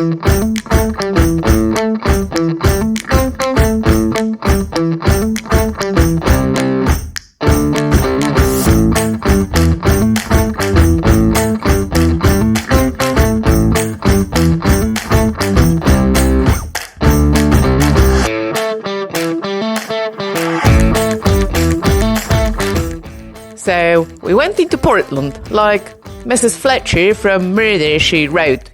So we went into Portland, like Mrs. Fletcher from Murder, She Wrote,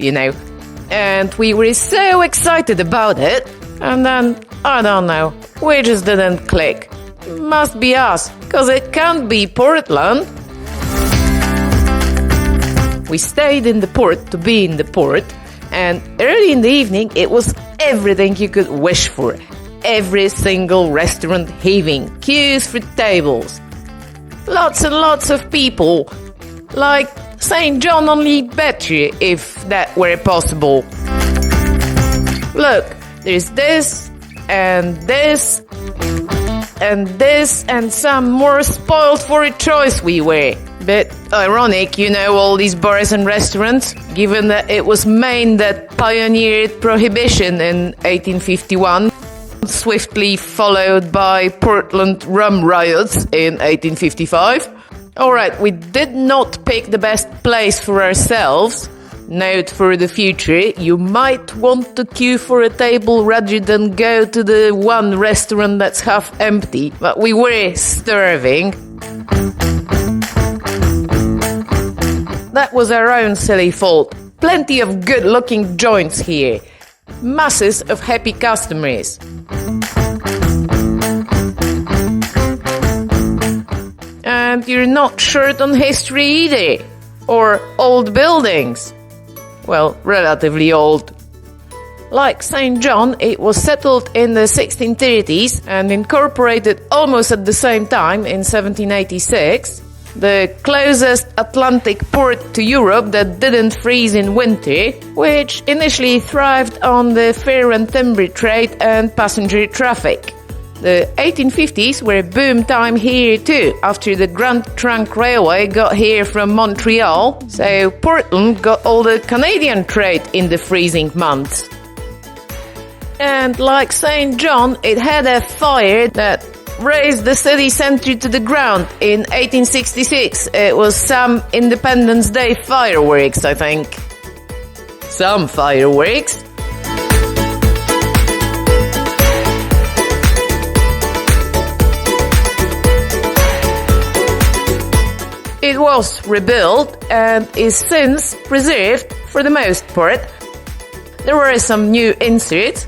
and we were so excited about it, and then, I don't know, we just didn't click. Must be us, cause it can't be Portland. We stayed in the port to be in the port, and early in the evening it was everything you could wish for. Every single restaurant heaving, queues for tables. Lots and lots of people. Like St. John, only better, if that were possible. Look, there's this, and this, and this, and some more spoiled for a choice we were. Bit ironic, all these bars and restaurants, given that it was Maine that pioneered Prohibition in 1851. Swiftly followed by Portland rum riots in 1855. Alright, we did not pick the best place for ourselves. Note for the future, you might want to queue for a table rather than go to the one restaurant that's half empty, but we were starving. That was our own silly fault. Plenty of good-looking joints here. Masses of happy customers. And you're not short on history either. Or old buildings. Well, relatively old. Like St. John, it was settled in the 1630s and incorporated almost at the same time in 1786. The closest Atlantic port to Europe that didn't freeze in winter, which initially thrived on the fur and timber trade and passenger traffic. The 1850s were boom time here too, after the Grand Trunk Railway got here from Montreal, so Portland got all the Canadian trade in the freezing months. And like St. John, it had a fire that razed the city centre to the ground in 1866. It was some Independence Day fireworks, I think. Some fireworks. It was rebuilt and is since preserved for the most part. There were some new inserts.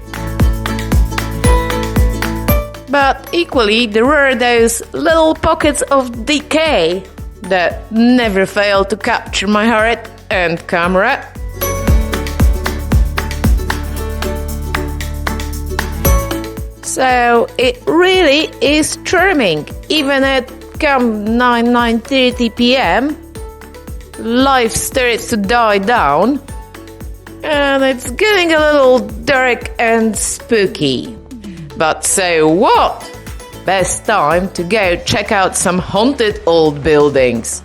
But equally, there were those little pockets of decay that never failed to capture my heart and camera. So it really is charming, even at come 9:30 p.m. Life starts to die down, and it's getting a little dark and spooky. But so what? Best time to go check out some haunted old buildings.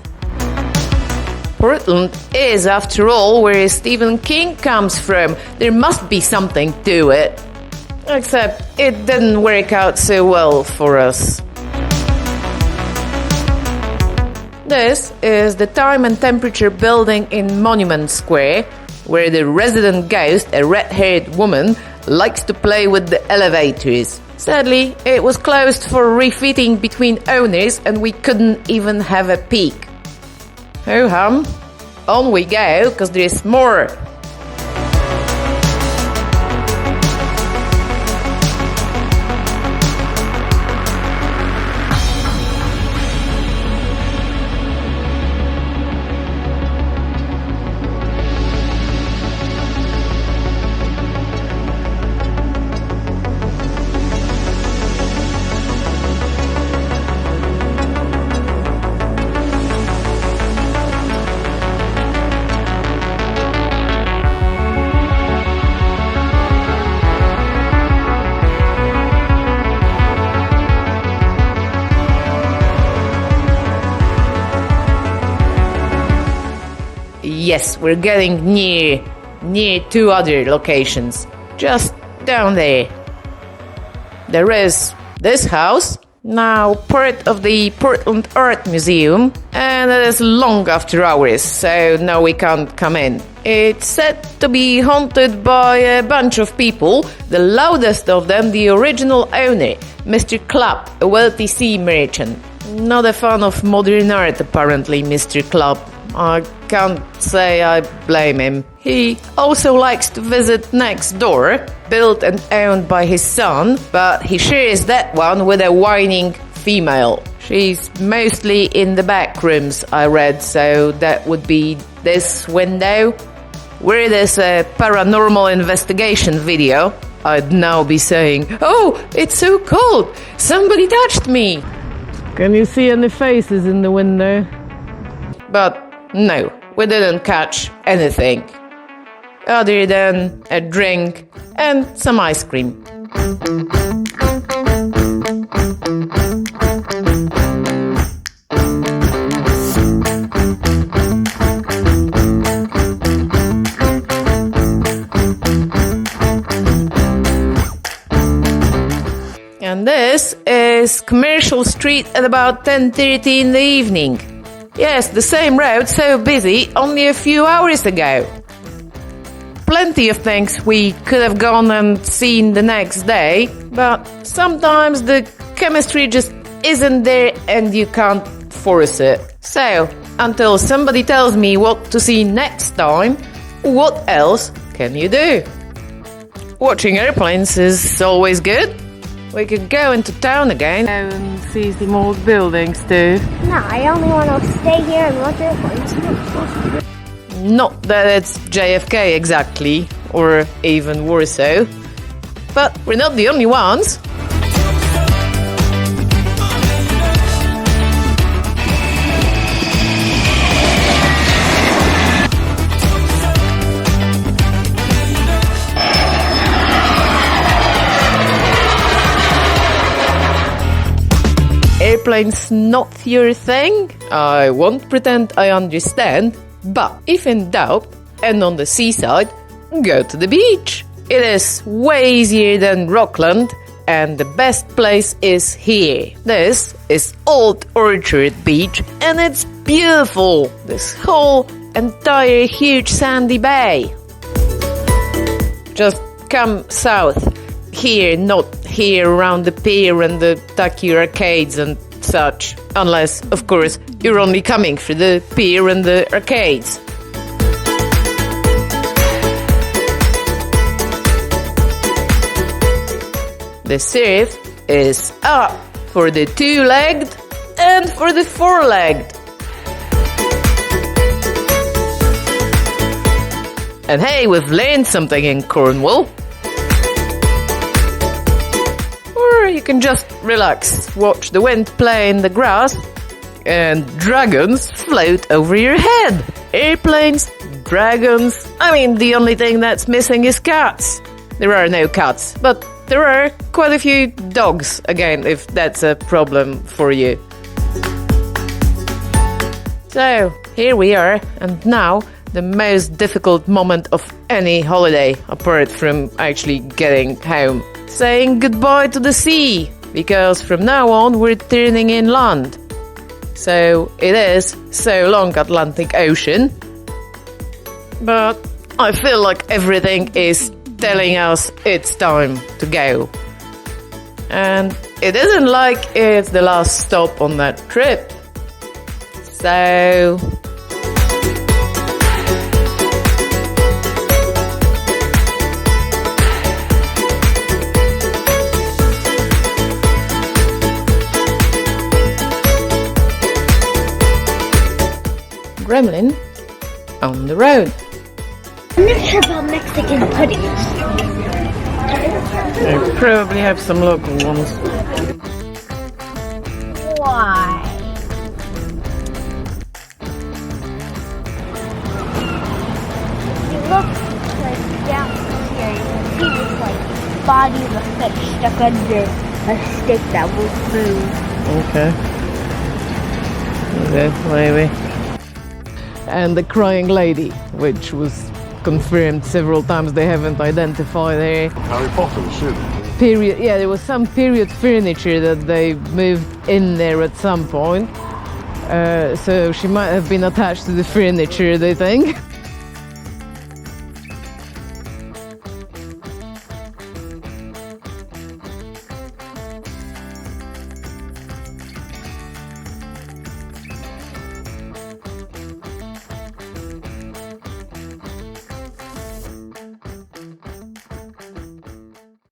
Portland is, after all, where Stephen King comes from. There must be something to it. Except it didn't work out so well for us. This is the Time and Temperature building in Monument Square, where the resident ghost, a red-haired woman, likes to play with the elevators. Sadly, it was closed for refitting between owners and we couldn't even have a peek. Ho-hum, on we go, cause there's more. Yes, we're getting near near 2 other locations, just down there. There is this house, now part of the Portland Art Museum, and it is long after hours, so no, we can't come in. It's said to be haunted by a bunch of people, the loudest of them the original owner, Mr. Clapp, a wealthy sea merchant. Not a fan of modern art, apparently, Mr. Clapp. I can't say I blame him. He also likes to visit next door, built and owned by his son, but he shares that one with a whining female. She's mostly in the back rooms, I read, so that would be this window. Were this a paranormal investigation video, I'd now be saying, "Oh, it's so cold! Somebody touched me!" Can you see any faces in the window? But no, we didn't catch anything other than a drink and some ice cream. And this is Commercial Street at about 10:30 in the evening. Yes, the same road, so busy only a few hours ago. Plenty of things we could have gone and seen the next day, but sometimes the chemistry just isn't there and you can't force it. So, until somebody tells me what to see next time, what else can you do? Watching airplanes is always good. We could go into town again and see some old buildings too. No, I only want to stay here and watch airplanes. Not that it's JFK exactly, or even worse so. But we're not the only ones. Airplanes not your thing? I won't pretend I understand, but if in doubt, and on the seaside, go to the beach. It is way easier than Rockland, and the best place is here. This is Old Orchard Beach, and it's beautiful. This whole entire huge sandy bay. Just come south. Here, not here around the pier and the tacky arcades and such. Unless, of course, you're only coming for the pier and the arcades. The surf is up for the 2-legged and for the 4-legged. And hey, we've learned something in Cornwall. Or you can just relax, watch the wind play in the grass, and dragons float over your head. Airplanes, dragons. I mean, the only thing that's missing is cats. There are no cats, but there are quite a few dogs, again, if that's a problem for you. So, here we are, and now the most difficult moment of any holiday, apart from actually getting home. Saying goodbye to the sea, because from now on we're turning inland. So it is so long Atlantic Ocean. But I feel like everything is telling us it's time to go. And it isn't like it's the last stop on that trip. So Gremlin on the road. I'm not sure about Mexican puddings. They probably have some local ones. Why? You look like down here, you can see this like body of a fish stuck under a stick that won't move. Okay. Okay, maybe. And the crying lady, which was confirmed several times they haven't identified her. Harry Potter, shit. Period. Yeah, there was some period furniture that they moved in there at some point. So she might have been attached to the furniture, they think.